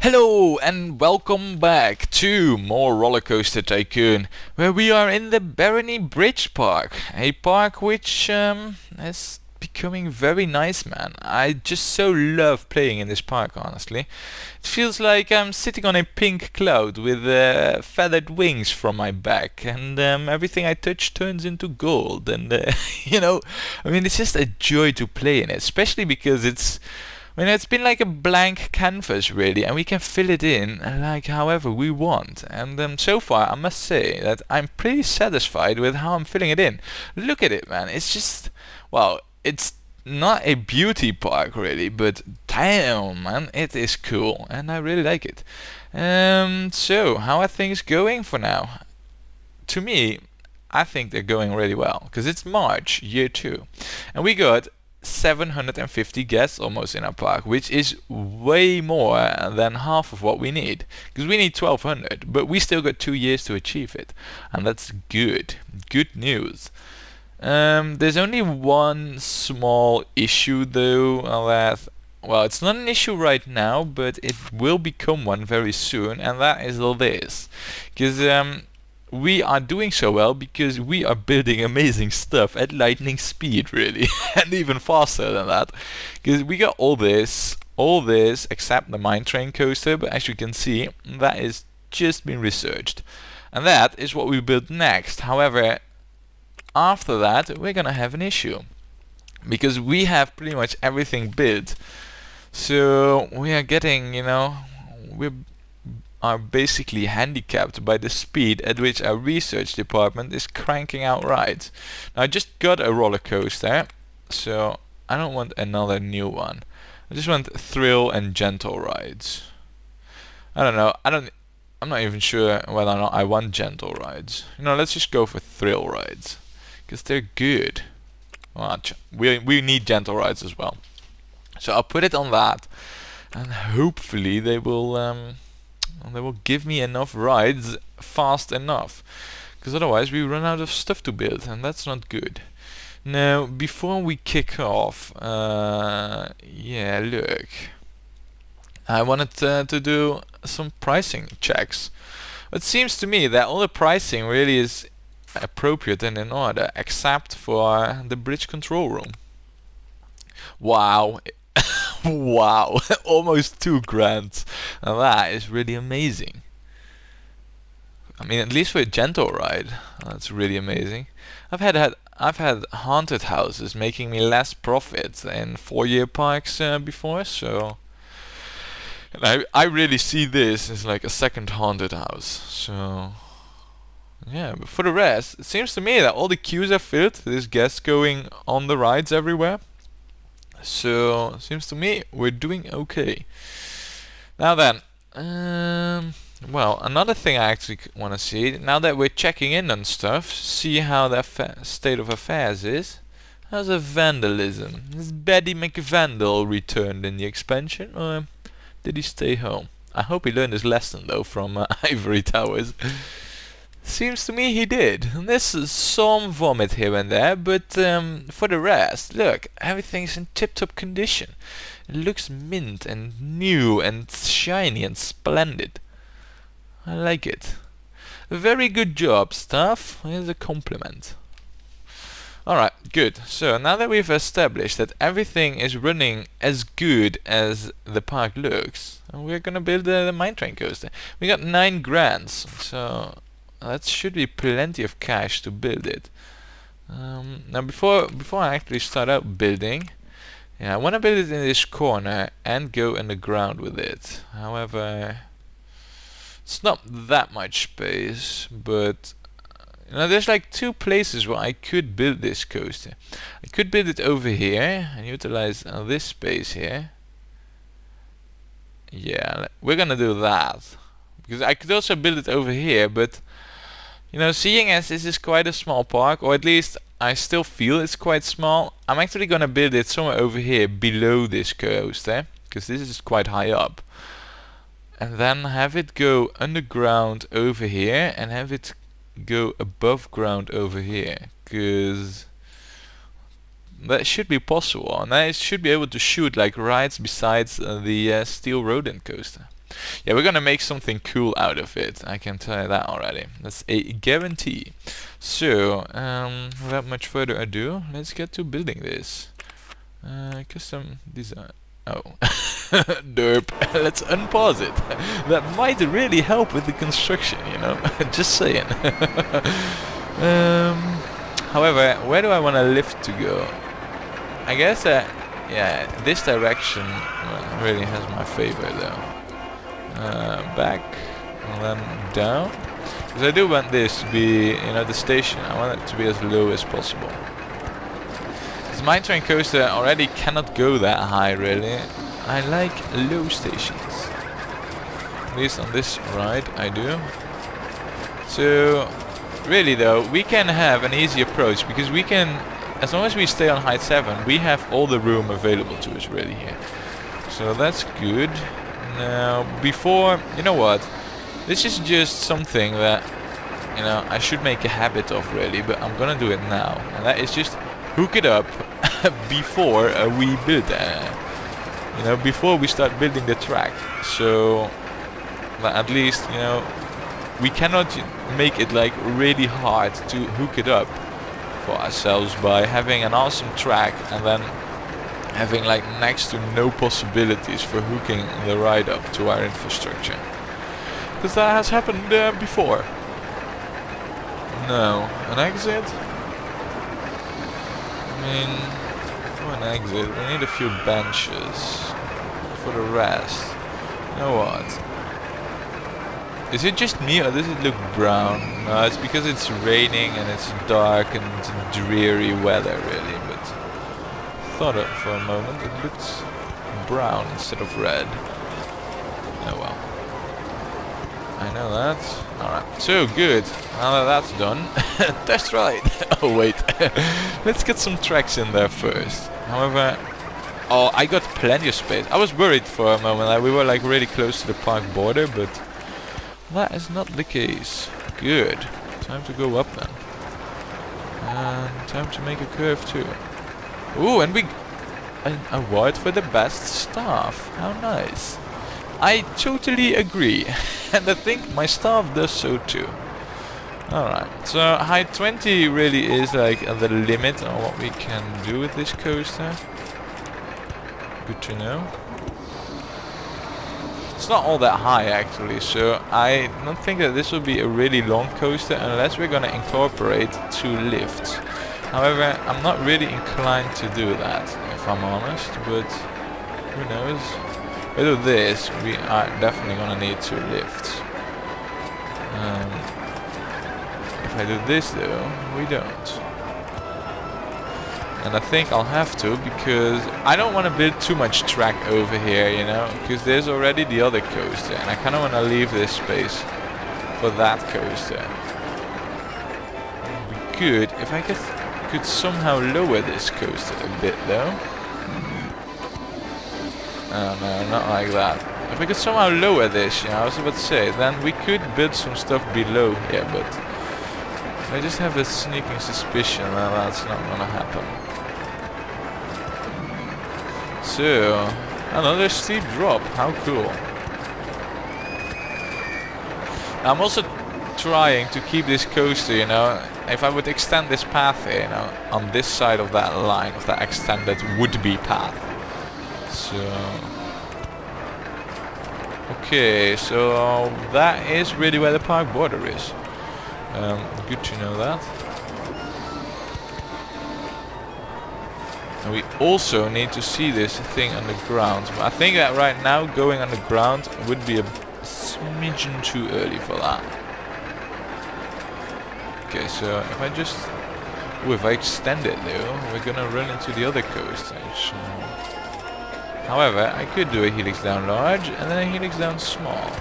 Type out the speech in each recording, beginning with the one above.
Hello and welcome back to more Rollercoaster Tycoon, where we are in the Barony Bridge Park, a park which is becoming very nice, man. I just so love playing in this park, honestly. It feels like I'm sitting on a pink cloud with feathered wings from my back, and everything I touch turns into gold. And it's just a joy to play in it, especially because it's been like a blank canvas really, and we can fill it in like however we want. And so far, I must say that I'm pretty satisfied with how I'm filling it in. Look at it, man. It's just, well, it's not a beauty park really, but damn, man, it is cool, and I really like it. So how are things going for now? To me, I think they're going really well, because it's March, year 2, and we got 750 guests almost in our park, which is way more than half of what we need, because we need 1200, but we still got 2 years to achieve it, and that's good news. There's only one small issue though, that, well, it's not an issue right now, but it will become one very soon, and that is all this, because we are doing so well because we are building amazing stuff at lightning speed really, and even faster than that, because we got all this except the mine train coaster, but as you can see, that is just been researched, and that is what we build next. However, after that we're gonna have an issue, because we have pretty much everything built, so we are getting, we are basically handicapped by the speed at which our research department is cranking out rides. Now, I just got a roller coaster, so I don't want another new one. I just want thrill and gentle rides. I don't know. I'm not even sure whether or not I want gentle rides. Let's just go for thrill rides, because they're good. Well, we need gentle rides as well. So I'll put it on that, and hopefully they will give me enough rides fast enough, because otherwise we run out of stuff to build, and that's not good. Now, before we kick off, yeah, look, I wanted to do some pricing checks. It seems to me that all the pricing really is appropriate and in order, except for the bridge control room. Wow. Wow, almost 2 grand. Now that is really amazing. I mean, at least for a gentle ride, that's really amazing. I've had haunted houses making me less profit in 4-year parks before, so I really see this as like a second haunted house. So yeah, but for the rest, it seems to me that all the queues are filled. There's guests going on the rides everywhere. So, seems to me we're doing okay. Now then, well, another thing I actually want to see, now that we're checking in on stuff, see how the state of affairs is. How's the vandalism? Has Betty McVandal returned in the expansion, or did he stay home? I hope he learned his lesson though from Ivory Towers. Seems to me he did. And there's some vomit here and there, but for the rest, look, everything's in tip-top condition. It looks mint and new and shiny and splendid. I like it. Very good job, staff. Here's a compliment. Alright, good. So now that we've established that everything is running as good as the park looks, we're gonna build the mine train coaster. We got 9 grand, so that should be plenty of cash to build it. Now before I actually start out building, yeah, I want to build it in this corner and go underground with it. However, it's not that much space, but there's like 2 places where I could build this coaster. I could build it over here and utilize this space here. Yeah, we're gonna do that, because I could also build it over here, but seeing as this is quite a small park, or at least I still feel it's quite small, I'm actually gonna build it somewhere over here below this coaster, because this is quite high up, and then have it go underground over here and have it go above ground over here, because that should be possible, and I should be able to shoot like rides besides the steel rodent coaster. yeah, we're gonna make something cool out of it. I can tell you that already. That's a guarantee. So, without much further ado, let's get to building this. Custom design. Oh, derp. Let's unpause it. That might really help with the construction, you know. Just saying. However, where do I want to lift to go? I guess yeah, this direction really has my favor though. Back and then down. Because I do want this to be, you know, the station. I want it to be as low as possible. This mine train coaster already cannot go that high, really. I like low stations. At least on this ride, I do. So, really though, we can have an easy approach because we can, as long as we stay on height 7, we have all the room available to us really here. So that's good. Now, before, you know what? This is just something that, you know, I should make a habit of really, but I'm gonna do it now. And that is just hook it up before we build, you know, before we start building the track. So that at least, you know, we cannot make it like really hard to hook it up for ourselves by having an awesome track and then having like next to no possibilities for hooking the ride up to our infrastructure. Because that has happened before. No, an exit? I mean, for an exit we need a few benches. For the rest, you know what? Is it just me or does it look brown? No, it's because it's raining and it's dark and it's dreary weather really, but thought it for a moment it looked brown instead of red. Oh well. I know that. Alright, so good. Now that that's done, test ride! Oh wait, let's get some tracks in there first. However, oh, I got plenty of space. I was worried for a moment that we were like really close to the park border, but that is not the case. Good. Time to go up then. And time to make a curve too. Ooh, and we... an award for the best staff. How nice. I totally agree. And I think my staff does so too. Alright, so height 20 really is like the limit on what we can do with this coaster. Good to know. It's not all that high actually, so I don't think that this will be a really long coaster unless we're gonna incorporate 2 lifts. However, I'm not really inclined to do that, if I'm honest, but who knows. With this, we are definitely gonna need 2 lifts. If I do this though, we don't. And I think I'll have to because I don't want to build too much track over here, you know, because there's already the other coaster and I kind of want to leave this space for that coaster. It would be good if I could somehow lower this coaster a bit though. Oh no, not like that. If I could somehow lower this, you know, I was about to say, then we could build some stuff below here, but I just have this sneaking suspicion that that's not gonna happen. So, another steep drop, how cool. I'm also trying to keep this coaster, you know, if I would extend this path here, you know, on this side of that line, of that extended would-be path. So... okay, so that is really where the park border is. Good to know that. And we also need to see this thing underground. I think that right now going underground would be a smidgen too early for that. Okay, so if I just... ooh, if I extend it though, we're gonna run into the other coaster. So. However, I could do a helix down large and then a helix down small.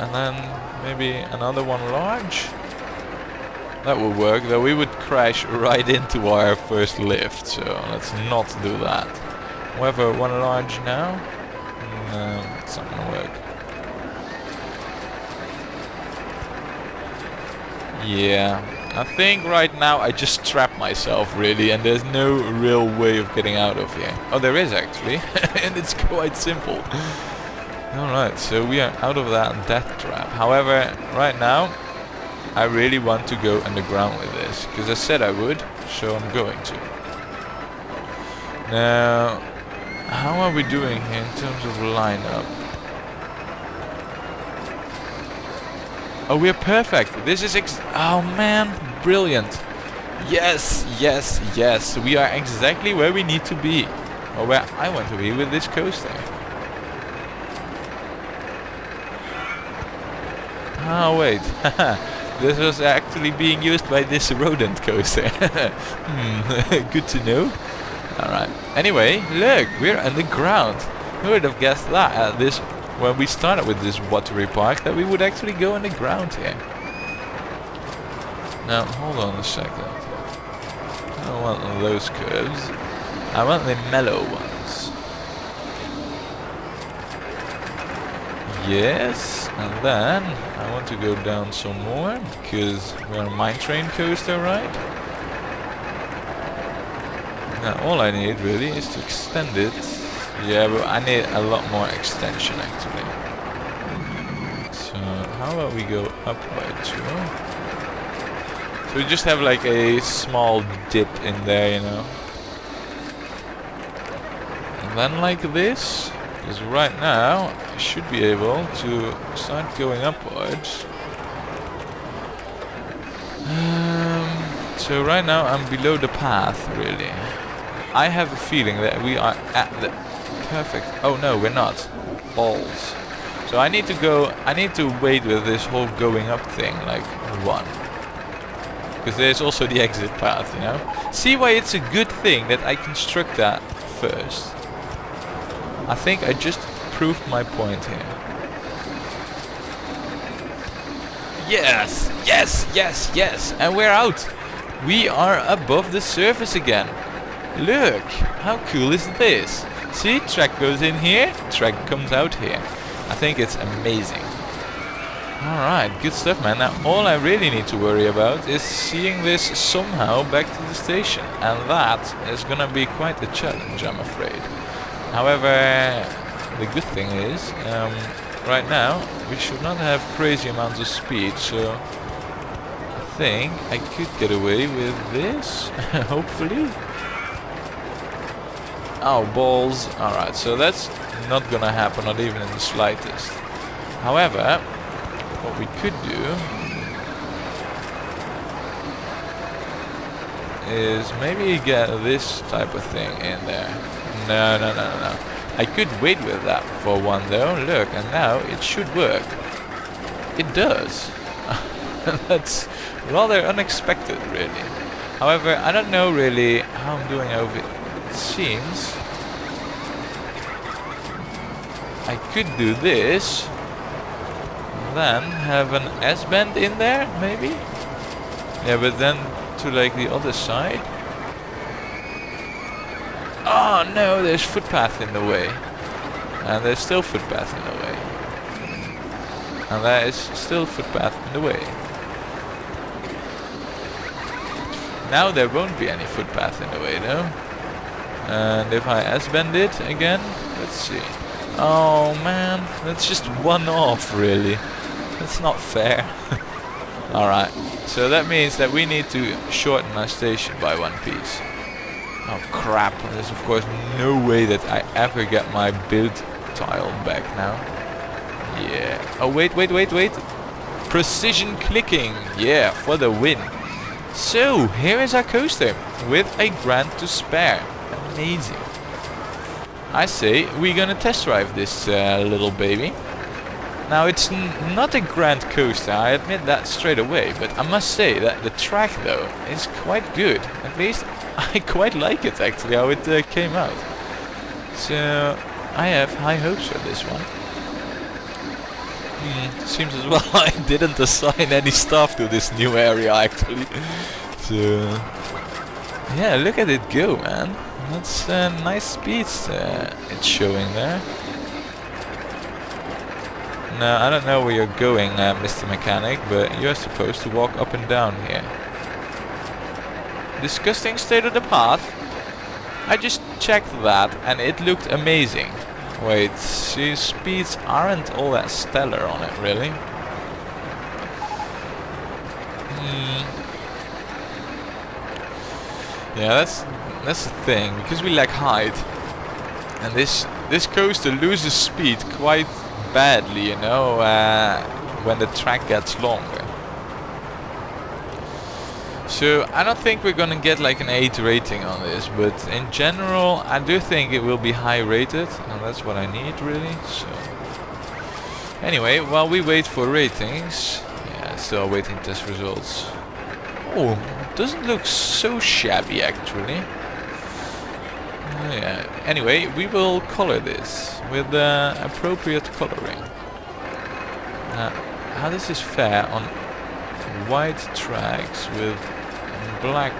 And then maybe another one large? That would work, though we would crash right into our first lift, so let's not do that. However, one large now? No, it's not gonna work. Yeah, I think right now I just trapped myself really, and there's no real way of getting out of here. Oh, there is actually, and it's quite simple. Alright, so we are out of that death trap. However, right now, I really want to go underground with this, because I said I would, so I'm going to. Now, how are we doing here in terms of lineup? Oh, we're perfect. This is oh man, brilliant. Yes, yes, yes. We are exactly where we need to be. Or where I want to be with this coaster. Oh wait. This was actually being used by this rodent coaster. Good to know. Alright. Anyway, look, we're underground. Who would have guessed that at this when we started with this watery park, that we would actually go underground here. Now, hold on a second. I don't want those curves. I want the mellow ones. Yes, and then I want to go down some more, because we're a mine train coaster, right? Now, all I need really is to extend it. Yeah, but I need a lot more extension actually. So how about we go up by 2? So we just have like a small dip in there, you know. And then like this, because right now I should be able to start going upwards. So right now I'm below the path really. I have a feeling that we are at the perfect. Oh no, we're not. Balls. So I need to wait with this whole going up thing like 1. Because there's also the exit path, you know. See why it's a good thing that I construct that first. I think I just proved my point here. Yes, yes, yes, yes. And we're out. We are above the surface again. Look, how cool is this? See, track goes in here, track comes out here. I think it's amazing. Alright, good stuff, man. Now all I really need to worry about is seeing this somehow back to the station. And that is gonna be quite a challenge, I'm afraid. However, the good thing is, right now, we should not have crazy amounts of speed, so I think I could get away with this, hopefully. Oh, balls. Alright, so that's not gonna happen, not even in the slightest. However, what we could do is maybe get this type of thing in there. No, no, no, no, no. I could wait with that for 1 though. Look, and now it should work. It does. That's rather unexpected, really. However, I don't know really how I'm doing over it. It seems I could do this, then have an S-bend in there, maybe? Yeah, but then to like the other side. Oh no, there's footpath in the way. And there's still footpath in the way. And there is still footpath in the way. Now there won't be any footpath in the way though. And if I S-bend it again, let's see. Oh man, that's just 1 off really. That's not fair. Alright, so that means that we need to shorten our station by 1 piece. Oh crap, there's of course no way that I ever get my build tile back now. Yeah. Oh wait, wait, wait, wait. Precision clicking. Yeah, for the win. So, here is our coaster with a grand to spare. Amazing. I say we're gonna test drive this little baby. Now it's not a grand coaster, I admit that straight away, but I must say that the track though is quite good. At least I quite like it actually, how it came out. So I have high hopes for this one. Seems as well I didn't assign any stuff to this new area actually. So yeah, look at it go, man. That's nice speeds it's showing there. Now I don't know where you're going, Mr. Mechanic, but you're supposed to walk up and down here. disgusting state of the path. I just checked that and it looked amazing. Wait, see, speeds aren't all that stellar on it, really. Yeah, that's the thing, because we lack height, and this coaster loses speed quite badly, you know, when the track gets longer. So I don't think we're gonna get like an 8 rating on this, but in general I do think it will be high rated, and that's what I need really. So anyway, while we wait for ratings, yeah, still waiting test results. Oh, doesn't look so shabby actually. Yeah. Anyway, we will color this with appropriate coloring. How this is fair on white tracks with black.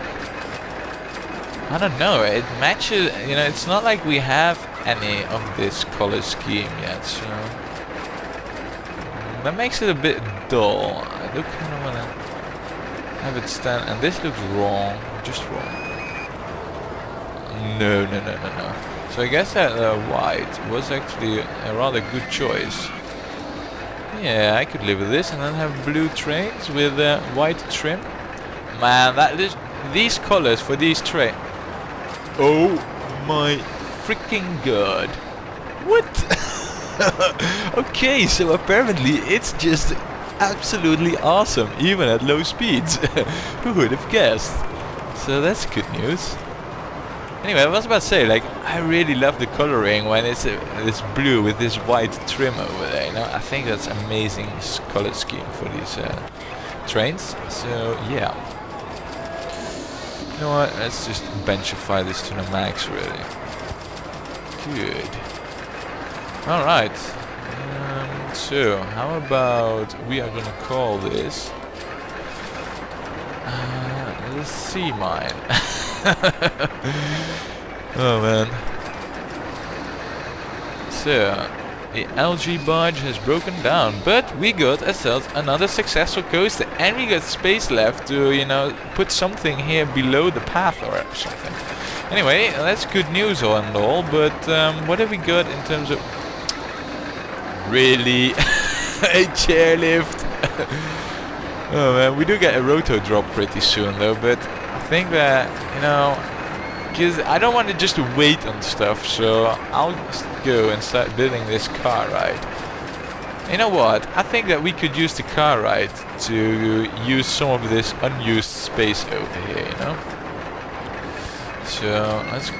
I don't know, it matches, you know, it's not like we have any of this color scheme yet, so that makes it a bit dull. I do kind of want to have it stand, and this looks wrong, just wrong. No. So I guess that white was actually a rather good choice. Yeah, I could live with this, and then have blue trains with white trim. Man, that is these colors for these trains. Oh my freaking god! What? Okay, so apparently it's just absolutely awesome, even at low speeds. Who would have guessed? So that's good news. Anyway, I was about to say, like, I really love the coloring when it's blue with this white trim over there. You know, I think that's amazing color scheme for these trains. So yeah. You know what? Let's just benchify this to the max, really. Good. All right. So how about we are gonna call this the sea mine. Oh man. So the algae barge has broken down, but we got ourselves another successful coaster, and we got space left to, you know, put something here below the path or something. Anyway, that's good news and all, but what have we got in terms of really a chairlift? Oh man, we do get a roto drop pretty soon though, but I think that, you know, because I don't want to just wait on stuff, so I'll just go and start building this car ride. You know what? I think that we could use the car ride to use some of this unused space over here, you know? So let's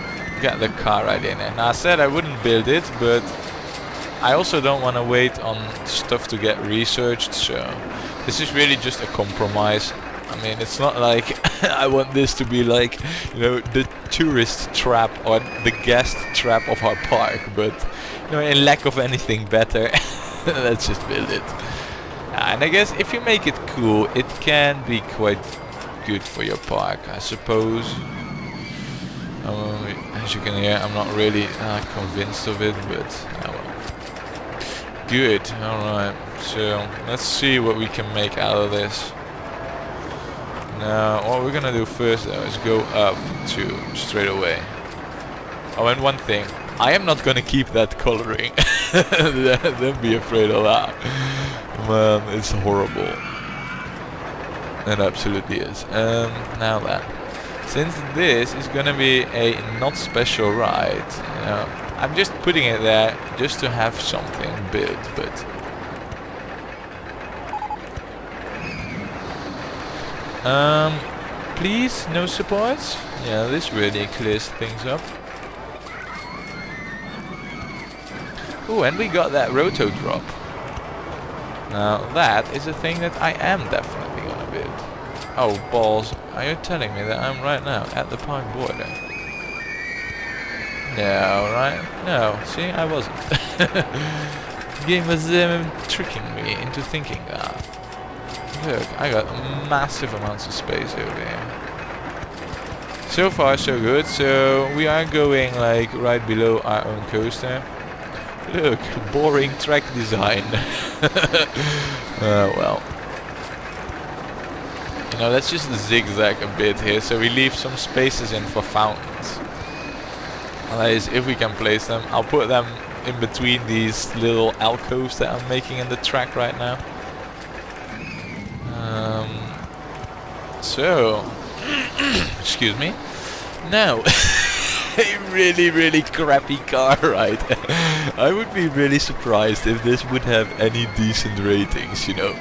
get the car ride in there. Now I said I wouldn't build it, but I also don't want to wait on stuff to get researched, so this is really just a compromise. I mean, it's not like I want this to be like, you know, the tourist trap or the guest trap of our park, but, you know, in lack of anything better, let's just build it. And I guess if you make it cool, it can be quite good for your park, I suppose. As you can hear, I'm not really convinced of it, but well. Good, alright. So let's see what we can make out of this. Now, what we're gonna do first though is go up to straight away. Oh, and one thing, I am not gonna keep that coloring. Don't be afraid of that. Man, it's horrible. It absolutely is. Now that, since this is gonna be a not special ride, you know, I'm just putting it there just to have something built, but please, no supports. Yeah, this really clears things up. Oh, and we got that roto drop. Now that is a thing that I am definitely gonna build. Oh balls, are you telling me that I'm right now at the park border? No, right? No, see, I wasn't. The game was tricking me into thinking that. Look, I got massive amounts of space over here. So far so good, so we are going like right below our own coaster. Look, boring track design. Well. You know, let's just zigzag a bit here so we leave some spaces in for fountains. That is, if we can place them. I'll put them in between these little alcoves that I'm making in the track right now. So, excuse me. Now, a really crappy car ride. I would be really surprised if this would have any decent ratings, you know.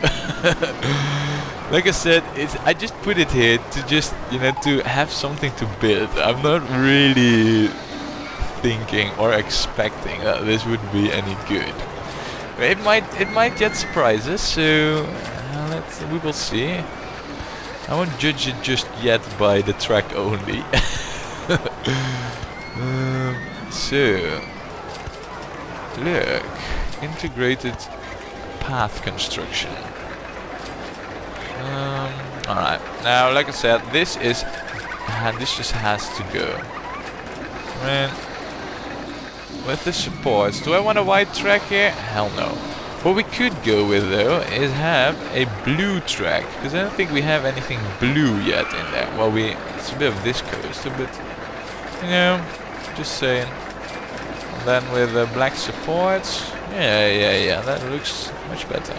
Like I said, I just put it here to just, you know, to have something to build. I'm not really thinking or expecting that this would be any good. But it might get surprises, so we will see. I won't judge it just yet by the track only. So look, integrated path construction. Alright, now like I said, this just has to go. And with the supports, do I want a white track here? Hell no. What we could go with though is have a blue track, because I don't think we have anything blue yet in there. Well, it's a bit of this coaster, but you know, just saying. And then with the black supports, yeah, that looks much better.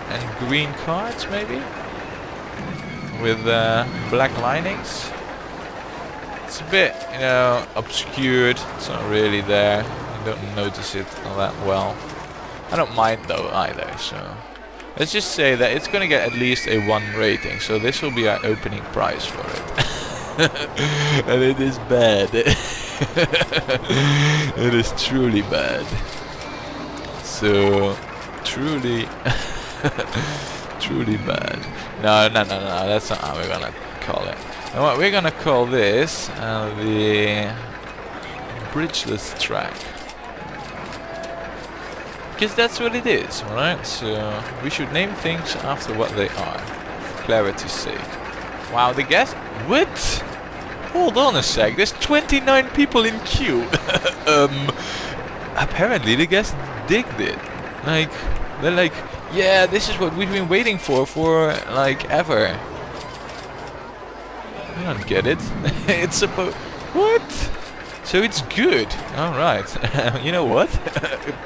And green cards maybe with black linings. It's a bit, you know, obscured. It's not really there. You don't notice it all that well. I don't mind though either. So let's just say that it's gonna get at least a 1 rating. So this will be our opening prize for it. And it is bad. It is truly bad. So truly bad. No, that's not how we're gonna call it. And what we're gonna call this the bridgeless track, because that's what it is, alright? So we should name things after what they are, for clarity's sake. Wow, the guest? What? Hold on a sec, there's 29 people in queue. Apparently the guests digged it. Like, they're like, yeah, this is what we've been waiting for like ever. I don't get it. It's supposed... What? So it's good. Alright. You know what?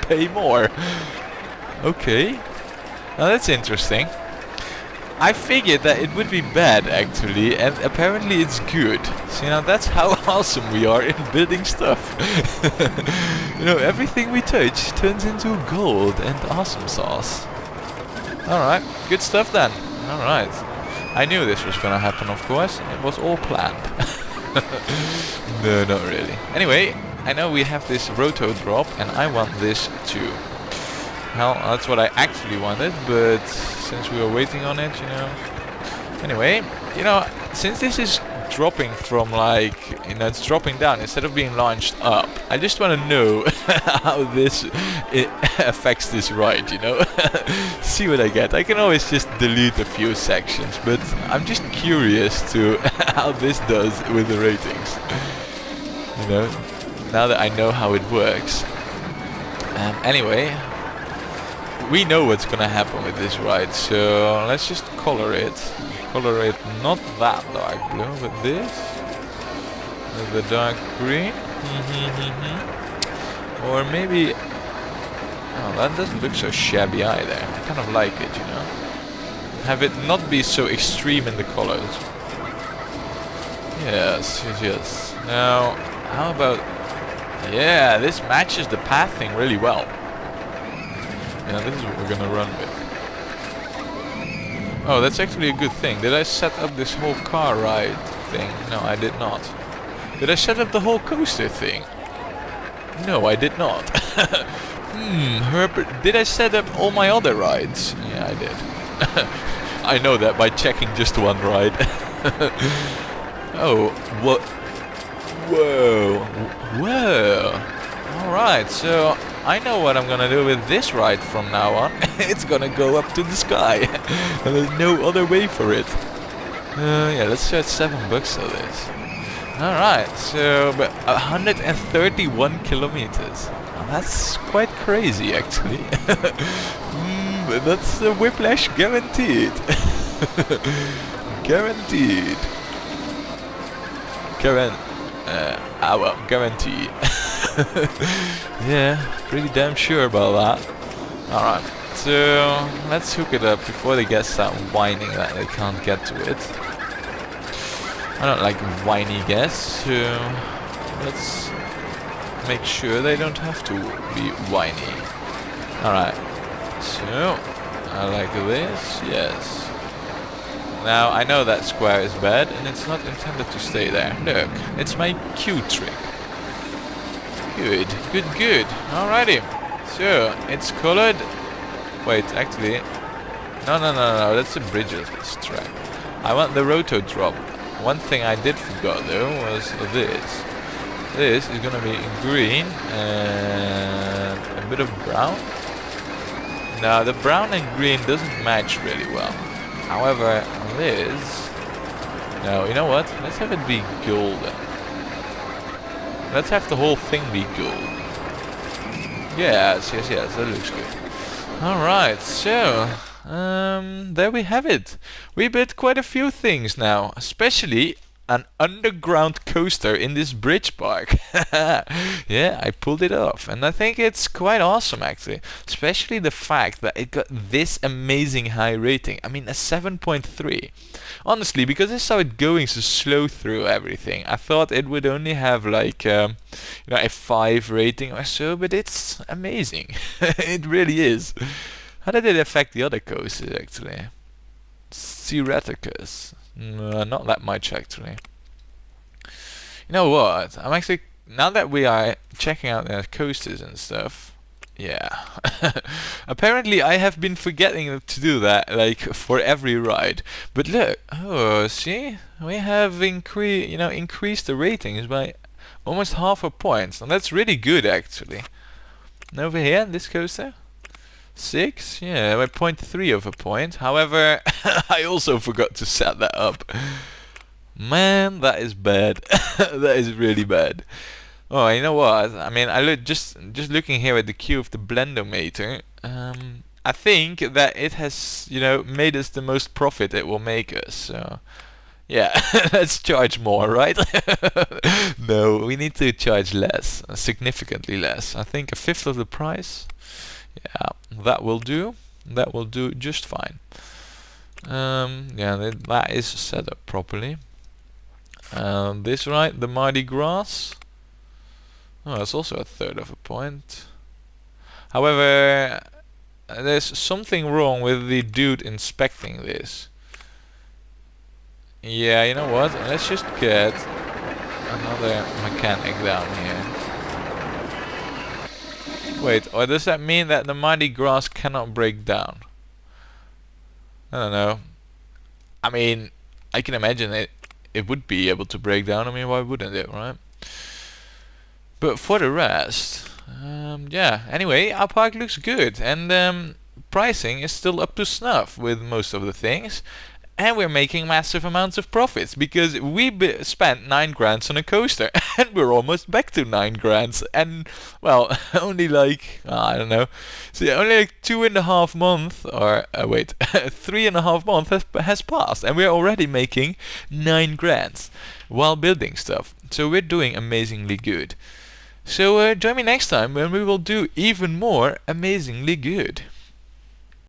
Pay more. Okay. Now that's interesting. I figured that it would be bad actually, and apparently it's good. So now that's how awesome we are in building stuff. You know, everything we touch turns into gold and awesome sauce. Alright, good stuff then. Alright. I knew this was gonna happen, of course. It was all planned. No, not really. Anyway, I know we have this roto drop, and I want this too. Well, that's what I actually wanted, but since we were waiting on it, you know. Anyway, you know, since this is dropping from like, you know, it's dropping down instead of being launched up, I just want to know how this affects this ride, you know. See what I get. I can always just delete a few sections, but I'm just curious to how this does with the ratings, you know, now that I know how it works. Anyway, we know what's gonna happen with this ride, so let's just color it. Color it not that dark blue, but this with the dark green. Or maybe, oh, that doesn't look so shabby either. I kind of like it, you know. Have it not be so extreme in the colors. Yes. Now, how about, yeah, this matches the path thing really well. Yeah, this is what we're gonna run with. Oh, that's actually a good thing. Did I set up this whole car ride thing? No, I did not. Did I set up the whole coaster thing? No, I did not. Herbert, did I set up all my other rides? Yeah, I did. I know that by checking just one ride. Oh, what? Whoa. Alright, so I know what I'm gonna do with this ride from now on. It's gonna go up to the sky. And there's no other way for it. Yeah, let's charge $7 for this. Alright, so but 131 kilometers. Now, that's quite crazy actually. That's a whiplash guaranteed. Guaranteed. Well, guaranteed. Yeah, pretty damn sure about that. Alright, so let's hook it up before they get start whining that they can't get to it. I don't like whiny guests, so let's make sure they don't have to be whiny. Alright, so I like this, yes. Now I know that square is bad and it's not intended to stay there. Look, it's my Q trick. Good, good, good. Alrighty. So, it's colored... Wait, actually... No, that's the bridges track. I want the roto drop. One thing I did forget though was this. This is gonna be in green and a bit of brown. Now, the brown and green doesn't match really well. However, this... No, you know what? Let's have it be golden. Let's have the whole thing be gold. Yes, that looks good. Alright, so... there we have it. We built quite a few things now. Especially an underground coaster in this bridge park. Yeah, I pulled it off. And I think it's quite awesome actually. Especially the fact that it got this amazing high rating. I mean, a 7.3. Honestly, because I saw it going so slow through everything, I thought it would only have like a 5 rating or so, but it's amazing. It really is. How did it affect the other coasters actually? Theoreticus. No, not that much actually. You know what? I'm actually, now that we are checking out their coasters and stuff, yeah. Apparently I have been forgetting to do that, like, for every ride. But look, oh, see? We have increased the ratings by almost half a point. And that's really good, actually. And over here, this coaster? 6? Yeah, by 0.3 of a point. However, I also forgot to set that up. Man, that is bad. That is really bad. Oh, you know what? I mean, I look just looking here at the queue of the Blendometer. I think that it has, made us the most profit it will make us. So, yeah, let's charge more, right? No, we need to charge less, significantly less. I think 1/5 of the price. Yeah, that will do. That will do just fine. Yeah, that is set up properly. This right, the Mardi Gras. Oh, that's also 1/3 of a point. However, there's something wrong with the dude inspecting this. Yeah, you know what? Let's just get another mechanic down here. Wait, or does that mean that the Mardi Gras cannot break down? I don't know. I mean, I can imagine it would be able to break down. I mean, why wouldn't it, right? But for the rest, yeah. Anyway, our park looks good, and pricing is still up to snuff with most of the things, and we're making massive amounts of profits because we spent 9 grand on a coaster, and we're almost back to 9 grand, and well, only like I don't know, so only like 2.5 months, or wait, 3.5 months has passed, and we're already making 9 grand while building stuff. So we're doing amazingly good. So join me next time when we will do even more amazingly good.